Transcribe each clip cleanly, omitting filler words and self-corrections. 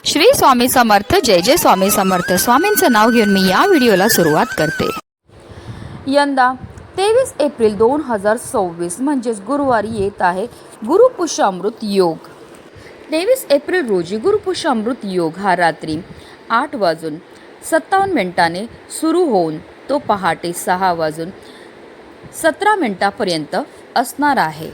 श्री स्वामी समर्थ. जय जय स्वामी समर्थ. स्वामींचं नाव घेऊन मी या व्हिडिओला सुरुवात करते. यंदा 23 एप्रिल 2026 म्हणजेच गुरुवारी येत आहे गुरुपुष्यामृत योग. 23 एप्रिल रोजी गुरुपुष्यामृत योग हा रात्री 8:57 सुरू होऊन तो पहाटे 6:17 असणार आहे.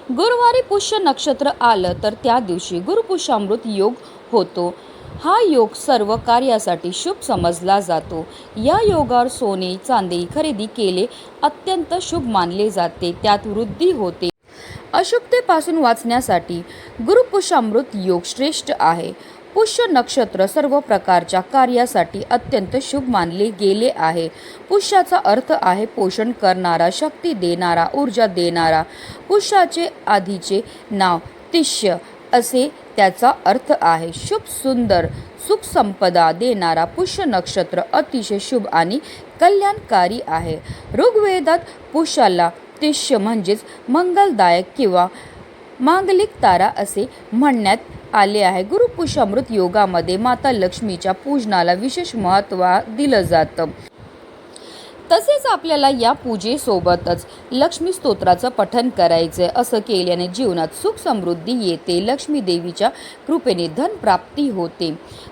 गुरुवारी पुष्य नक्षत्र आलं तर त्या दिवशी गुरुपुष्यामृत योग होतो. हा योग सर्व कार्यासाठी शुभ समजला जातो. या योगावर सोने चांदी खरेदी केले अत्यंत शुभ मानले जाते. त्यात वृद्धी होते. अशुभतेपासून वाचण्यासाठी गुरुपुष्यामृत योग श्रेष्ठ आहे. पुष्य नक्षत्र सर्व प्रकारच्या कार्यासाठी अत्यंत शुभ मानले गेले आहे. पुष्याचा अर्थ आहे पोषण करणारा, शक्ती देणारा, ऊर्जा देणारा. पुष्याचे आधीचे नाव तिष्य असे त्याचा अर्थ आहे. शुभ, सुंदर, सुख संपदा देणारा पुष्य नक्षत्र अतिशय शुभ आणि कल्याणकारी आहे. ऋग्वेदात पुष्याला तिष्य म्हणजेच मंगलदायक किंवा मांगलिक तारा असे म्हणण्यात आले आहे. गुरुपुष्यामृत योगामध्ये माता लक्ष्मीच्या पूजनाला विशेष महत्त्व दिलं जातं. तसेच आपल्याला या पूजेसोबतच लक्ष्मी स्तोत्राचं पठण करायचं. असं केल्याने जीवनात सुख समृद्धी येते. लक्ष्मी देवीच्या कृपेने धन प्राप्ती होते.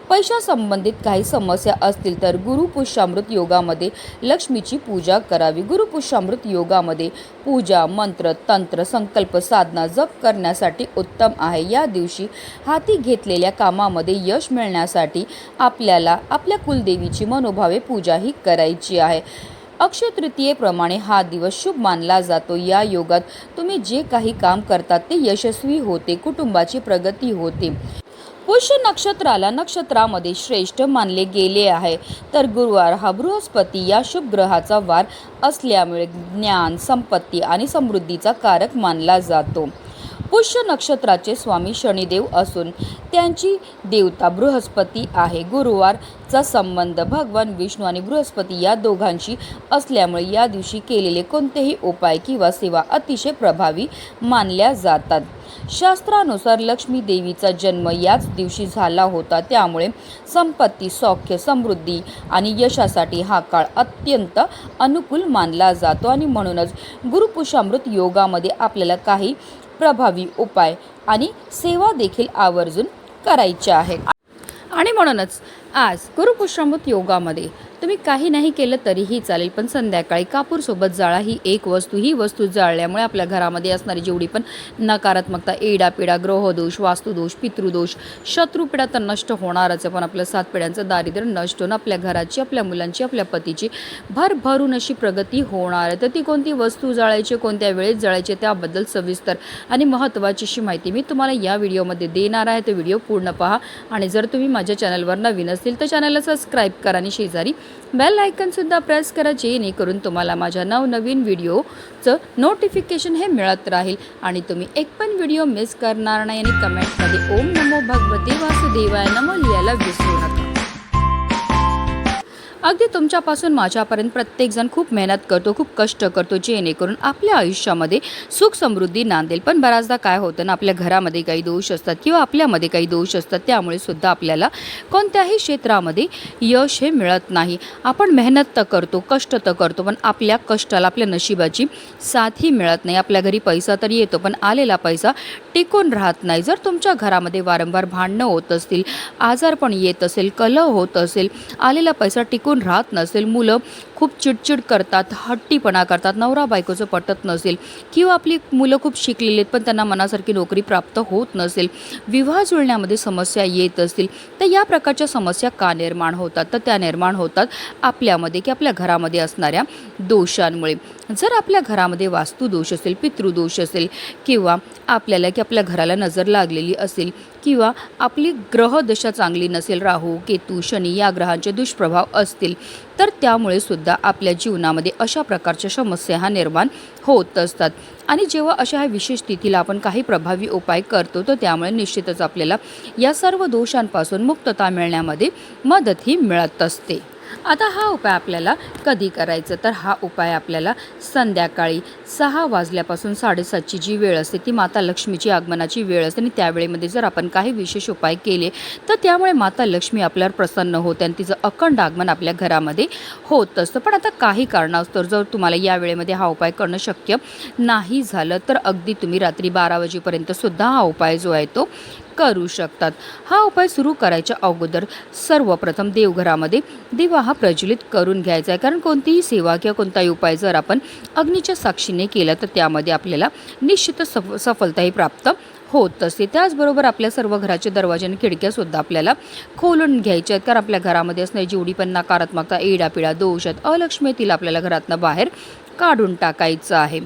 पैशासंबंधित काही समस्या असतील तर गुरुपुष्यामृत योगामध्ये लक्ष्मीची पूजा करावी. गुरुपुष्यामृत योगामध्ये पूजा, मंत्र, तंत्र, संकल्प, साधना, जप करण्यासाठी उत्तम आहे. या दिवशी हाती घेतलेल्या कामामध्ये यश मिळण्यासाठी आपल्याला आपल्या कुलदेवीची मनोभावे पूजाही करायची आहे. अक्षय तृतीयेप्रमाणे हा दिवस शुभ मानला जातो. या योगात तुम्ही जे काही काम करतात ते यशस्वी होते. कुटुंबाची प्रगती होते. पुष्य नक्षत्राला नक्षत्रामध्ये श्रेष्ठ मानले गेले आहे. तर गुरुवार हा बृहस्पती या शुभ ग्रहाचा वार असल्यामुळे ज्ञान, संपत्ती आणि समृद्धीचा कारक मानला जातो. पुष्य नक्षत्राचे स्वामी शनिदेव असून त्यांची देवता बृहस्पती आहे. गुरुवारचा संबंध भगवान विष्णू आणि बृहस्पती या दोघांशी असल्यामुळे या दिवशी केलेले कोणतेही उपाय किंवा सेवा अतिशय प्रभावी मानल्या जातात. शास्त्रानुसार लक्ष्मी देवीचा जन्म याच दिवशी झाला होता. त्यामुळे संपत्ती, सौख्य, समृद्धी आणि यशासाठी हा काळ अत्यंत अनुकूल मानला जातो. आणि म्हणूनच गुरुपुष्यामृत योगामध्ये आपल्याला काही प्रभावी उपाय आणि सेवा देखील आवर्जून करायच्या आहेत. आणि म्हणूनच आज गुरुपुष्यामृत योगामध्ये तुम्ही काही नाही केलं तरीही चालेल, पण संध्याकाळी कापूरसोबत जाळा ही एक वस्तू. ही वस्तू जाळल्यामुळे आपल्या घरामध्ये असणारी जेवढी पण नकारात्मकता, एडापिडा, ग्रहदोष, वास्तुदोष, पितृदोष, शत्रुपिडा तर नष्ट होणारच आहे, पण आपल्या 7 पिढ्यांचं दारिद्र्य नष्ट होऊन आपल्या घराची, आपल्या मुलांची, आपल्या पतीची भरभरून अशी प्रगती होणार आहे. तर ती कोणती वस्तू जाळायची, कोणत्या वेळेत जाळायची त्याबद्दल सविस्तर आणि महत्त्वाची अशी माहिती मी तुम्हाला या व्हिडिओमध्ये देणार आहे. तर व्हिडिओ पूर्ण पहा. आणि जर तुम्ही माझ्या चॅनलवर नवीन असतील तर चॅनलला सबस्क्राईब करा आणि शेजारी बेल आयकॉनसुद्धा प्रेस करा, जेणेकरून तुम्हाला माझ्या नवनवीन व्हिडिओचं नोटिफिकेशन हे मिळत राहील आणि तुम्ही एक पण व्हिडिओ मिस करणार नाही. आणि कमेंटमध्ये ओम नमो भगवते वासुदेवाय नमो लिहायला विसरू नका. अगदी तुमच्यापासून माझ्यापर्यंत प्रत्येकजण खूप मेहनत करतो, खूप कष्ट करतो, जेणेकरून आपल्या आयुष्यामध्ये सुख समृद्धी नांदेल. पण बऱ्याचदा काय होतं ना, आपल्या घरामध्ये काही दोष असतात किंवा आपल्यामध्ये काही दोष असतात. त्यामुळे सुद्धा आपल्याला कोणत्याही क्षेत्रामध्ये यश हे मिळत नाही. आपण मेहनत तर करतो, कष्ट तर करतो, पण आपल्या कष्टाला, आपल्या नशिबाची साथही मिळत नाही. आपल्या घरी पैसा तर येतो, पण आलेला पैसा टिकून राहत नाही. जर तुमच्या घरामध्ये वारंवार भांडणं होत असतील, आजारपण येत असेल, कलह होत असेल, आलेला पैसा टिकून राहत नसेल, मुलं खूप चिडचिड करतात, हट्टीपणा करतात, नवरा बायकोचं पटत नसेल, किंवा आपली मुलं खूप शिकलेली आहेत पण त्यांना मनासारखी नोकरी प्राप्त होत नसेल, विवाह जुळण्यामध्ये समस्या येत असतील, तर या प्रकारच्या समस्या का निर्माण होतात? तर त्या निर्माण होतात आपल्यामध्ये की आपल्या घरामध्ये असणाऱ्या दोषांमुळे. जर आपल्या घरामध्ये वास्तुदोष असेल, पितृदोष असेल, किंवा आपल्याला की आपल्या घराला नजर लागलेली असेल, किंवा आपली ग्रहदशा चांगली नसेल, राहू, केतू, शनी या ग्रहांचे दुष्प्रभाव असतील, तर त्यामुळे सुद्धा आपल्या जीवनामध्ये अशा प्रकारच्या समस्या हा निर्माण होत असतात. आणि जेव्हा अशा ह्या विशेष तिथीला आपण काही प्रभावी उपाय करतो, तर त्यामुळे निश्चितच आपल्याला या सर्व दोषांपासून मुक्तता मिळण्यामध्ये मदतही मिळत असते. आता हा उपाय आपल्याला कधी करायचा, तर हा उपाय आपल्याला संध्याकाळी 6 वाजल्यापासून 7:30ची जी वेळ असते ती माता लक्ष्मीची आगमनाची वेळ असते आणि त्यावेळेमध्ये जर आपण काही विशेष उपाय केले तर त्यामुळे माता लक्ष्मी आपल्यावर प्रसन्न होते आणि तिचं अखंड आगमन आपल्या घरामध्ये होत असतं. पण आता काही कारणास्तव जर तुम्हाला या वेळेमध्ये हा उपाय करणं शक्य नाही झालं तर अगदी तुम्ही रात्री 12 वाजेपर्यंत सुद्धा हा उपाय जो आहे तो करू शकतात. हा उपाय सुरू करायच्या अगोदर सर्वप्रथम देवघरामध्ये दिवा हा प्रज्वलित करून घ्यायचा आहे, कारण कोणतीही सेवा किंवा कोणताही उपाय जर आपण अग्नीच्या साक्षीने केला तर त्यामध्ये आपल्याला निश्चितच सफलताही प्राप्त होत असते. त्याचबरोबर आपल्या सर्व घराचे दरवाजे आणि खिडक्यासुद्धा आपल्याला खोलून घ्यायच्या आहेत, कारण आपल्या घरामध्ये असणारी जेवढी पण नकारात्मकता, एडापिडा, दोष आहेत, अलक्ष्मी तिला आपल्याला घरातनं बाहेर काढून टाकायचं आहे.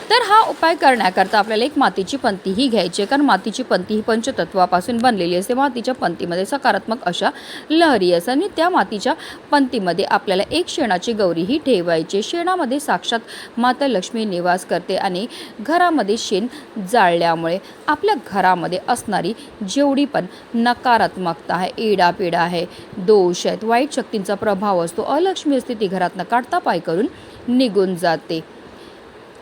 तर हा उपाय करण्याकरता आपल्याला एक मातीची पंतीही घ्यायची आहे, कारण मातीची पंती ही पंचतत्वापासून बनलेली असते. मातीच्या पंतीमध्ये सकारात्मक अशा लहरी असतात आणि त्या मातीच्या पंतीमध्ये आपल्याला एक शेणाची गौरीही ठेवायची. शेणामध्ये साक्षात माता लक्ष्मी निवास करते आणि घरामध्ये शेण जाळल्यामुळे आपल्या घरामध्ये असणारी जेवढी पण नकारात्मकता आहे, एडापिडा आहे, दोष आहेत, वाईट शक्तींचा प्रभाव असतो, अलक्ष्मी असते, ती घरातनं काढता पाय करून निघून जाते.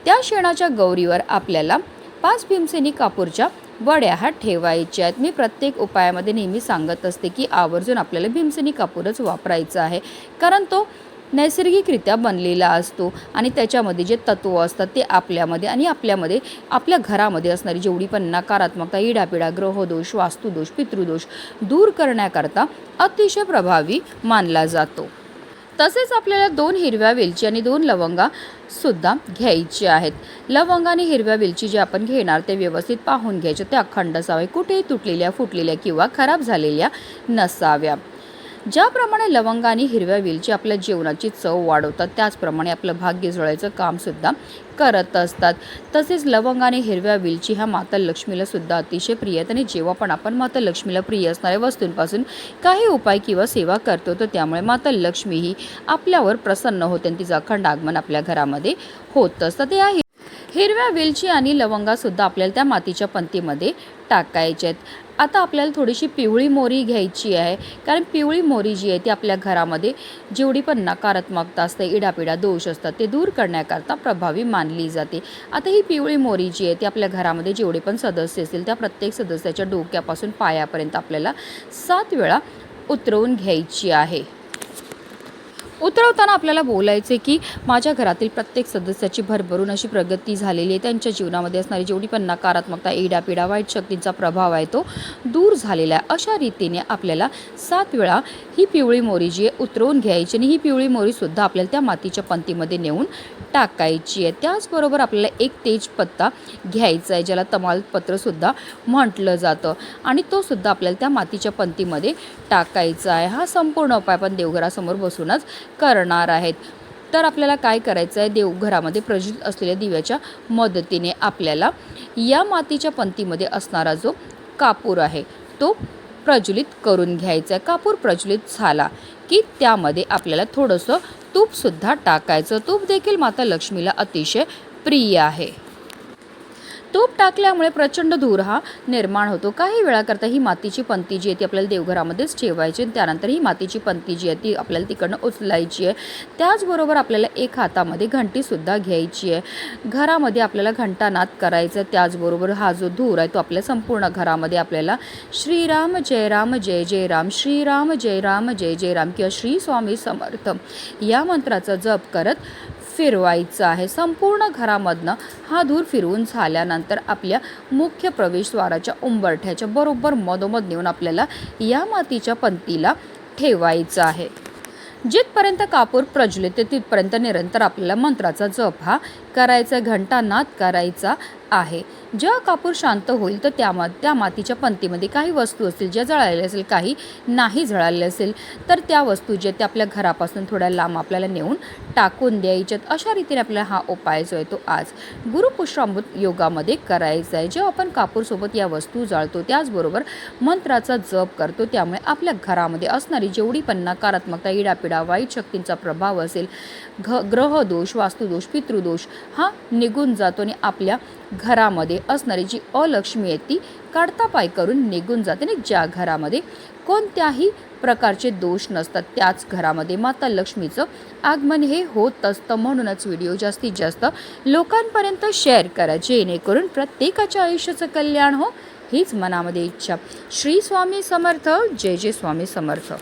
त्या शेणाच्या गौरीवर आपल्याला 5 भीमसेनी कापूरच्या वड्या ह्या ठेवायच्या आहेत. मी प्रत्येक उपायामध्ये नेहमी सांगत असते की आवर्जून आपल्याला भीमसेनी कापूरच वापरायचा आहे, कारण तो नैसर्गिकरित्या बनलेला असतो आणि त्याच्यामध्ये जे तत्व असतात ते आपल्यामध्ये आणि आपल्यामध्ये आपल्या घरामध्ये असणारी जेवढी पण नकारात्मकता, इडापिडा, ग्रहदोष, वास्तुदोष, पितृदोष दूर करण्याकरता अतिशय प्रभावी मानला जातो. तसेच आपल्याला 2 हिरव्या वेलची आणि 2 लवंगा सुद्धा घ्यायचे आहेत. लवंग आणि हिरव्या वेलची जे आपण घेणार ते व्यवस्थित पाहून घ्यायचे, ते अखंड असावे, कुठेही तुटलेल्या, फुटलेल्या किंवा खराब झालेल्या नसाव्या. ज्याप्रमाणे लवंग आणि हिरव्या वेलची आपल्या जेवणाची चव वाढवतात, त्याचप्रमाणे आपलं भाग्य जुळायचं कामसुद्धा करत असतात. तसेच लवंग आणि हिरव्या वेलची ह्या माता लक्ष्मीला सुद्धा अतिशय प्रिय आहेत आणि जेव्हा पण आपण माता लक्ष्मीला प्रिय असणाऱ्या वस्तूंपासून काही उपाय किंवा सेवा करतो तर त्यामुळे माता लक्ष्मी ही आपल्यावर प्रसन्न होते आणि तिचं अखंड आगमन आपल्या घरामध्ये होत असतं. ते आहे हिरव्या वेलची आणि लवंगासुद्धा आपल्याला त्या मातीच्या पंतीमध्ये टाकायचे आहेत. आता आपल्याला थोडीशी पिवळी मोहरी घ्यायची आहे, कारण पिवळी मोहरी जी आहे ती आपल्या घरामध्ये जेवढी पण नकारात्मकता असते, इडापिडा, दोष असतात ते दूर करण्याकरता प्रभावी मानली जाते. आता ही पिवळी मोहरी जी आहे ती आपल्या घरामध्ये जेवढे पण सदस्य असतील त्या प्रत्येक सदस्याच्या डोक्यापासून पायापर्यंत आपल्याला 7 वेळा उतरवून घ्यायची आहे. उतरवताना आपल्याला बोलायचे की माझ्या घरातील प्रत्येक सदस्याची भरभरून अशी प्रगती झालेली आहे, त्यांच्या जीवनामध्ये असणारी जेवढी पण नकारात्मकता, एडापिडा, वाईट शक्तींचा प्रभाव आहे तो दूर झालेला आहे. अशा रीतीने आपल्याला 7 वेळा ही पिवळी मोहरी जी आहे उतरवून घ्यायची आणि ही पिवळी मोहरीसुद्धा आपल्याला त्या मातीच्या पंतीमध्ये नेऊन टाकायची आहे. त्याचबरोबर आपल्याला एक तेजपत्ता घ्यायचा आहे, ज्याला तमालपत्रसुद्धा म्हटलं जातं, आणि तो सुद्धा आपल्याला त्या मातीच्या पंतीमध्ये टाकायचा आहे. हा संपूर्ण उपाय आपण देवघरासमोर बसूनच करणार आहेत. तर आपल्याला काय करायचं आहे, देवघरामध्ये प्रज्वलित असलेल्या दिव्याच्या मदतीने आपल्याला या मातीच्या पंतीमध्ये असणारा जो कापूर आहे तो प्रज्वलित करून घ्यायचा आहे. कापूर प्रज्वलित झाला की त्यामध्ये आपल्याला थोडंसं तूपसुद्धा टाकायचं. तूप देखील माता लक्ष्मीला अतिशय प्रिय आहे. तूप टाकल्यामुळे प्रचंड धूर हा निर्माण होतो. काही वेळाकरता ही मातीची पंती जी आहे ती आपल्याला देवघरामध्येच ठेवायची, त्यानंतर ही मातीची पंती जी आहे ती आपल्याला तिकडनं उचलायची आहे. त्याचबरोबर आपल्याला एक हातामध्ये घंटीसुद्धा घ्यायची आहे. घरामध्ये आपल्याला घंटानाद करायचा आहे. त्याचबरोबर हा जो धूर आहे तो आपल्या संपूर्ण घरामध्ये आपल्याला श्रीराम जय राम जय जय राम, श्रीराम जय राम जय जय राम किंवा श्री स्वामी समर्थ या मंत्राचा जप करत फिरवायचं आहे. संपूर्ण घरामधनं हा धूर फिरवून झाल्यानंतर आपल्या मुख्य प्रवेशद्वाराच्या उंबरठ्याच्या बरोबर मधोमध नेऊन आपल्याला या मातीच्या पंतीला ठेवायचं आहे. जिथपर्यंत कापूर प्रज्वलित तिथपर्यंत निरंतर आपल्याला मंत्राचा जप हा करायचा, घंटानाद करायचा आहे. जेव्हा कापूर शांत होईल तर त्या मातीच्या पंतीमध्ये काही वस्तू असतील ज्या जळालेल्या असेल, काही नाही जळालेल्या असेल तर त्या वस्तू ज्या त्या आपल्या घरापासून थोड्या लांब आपल्याला नेऊन टाकून द्यायच्यात. अशा रीतीने आपल्याला हा उपाय जो आहे तो आज गुरुपुष्यामृत योगामध्ये करायचा आहे. जेव्हा आपण कापूरसोबत या वस्तू जाळतो त्याचबरोबर मंत्राचा जप करतो, त्यामुळे आपल्या घरामध्ये असणारी जेवढी पण नकारात्मकता, इडापिडा, वाईट शक्तींचा प्रभाव असेल, ग्रहदोष, वास्तुदोष, पितृदोष हा निघून जातो आणि आपल्या घरामध्ये असणारी जी अलक्ष्मी आहे ती काढता पाय करून निघून जाते. आणि ज्या घरामध्ये कोणत्याही प्रकारचे दोष नसतात त्याच घरामध्ये माता लक्ष्मीचं आगमन हे होत असतं. म्हणूनच व्हिडिओ जास्तीत जास्त लोकांपर्यंत शेअर करा, जेणेकरून प्रत्येकाच्या आयुष्याचं कल्याण हो, हीच मनामध्ये इच्छा. श्री स्वामी समर्थ. जय जय स्वामी समर्थ.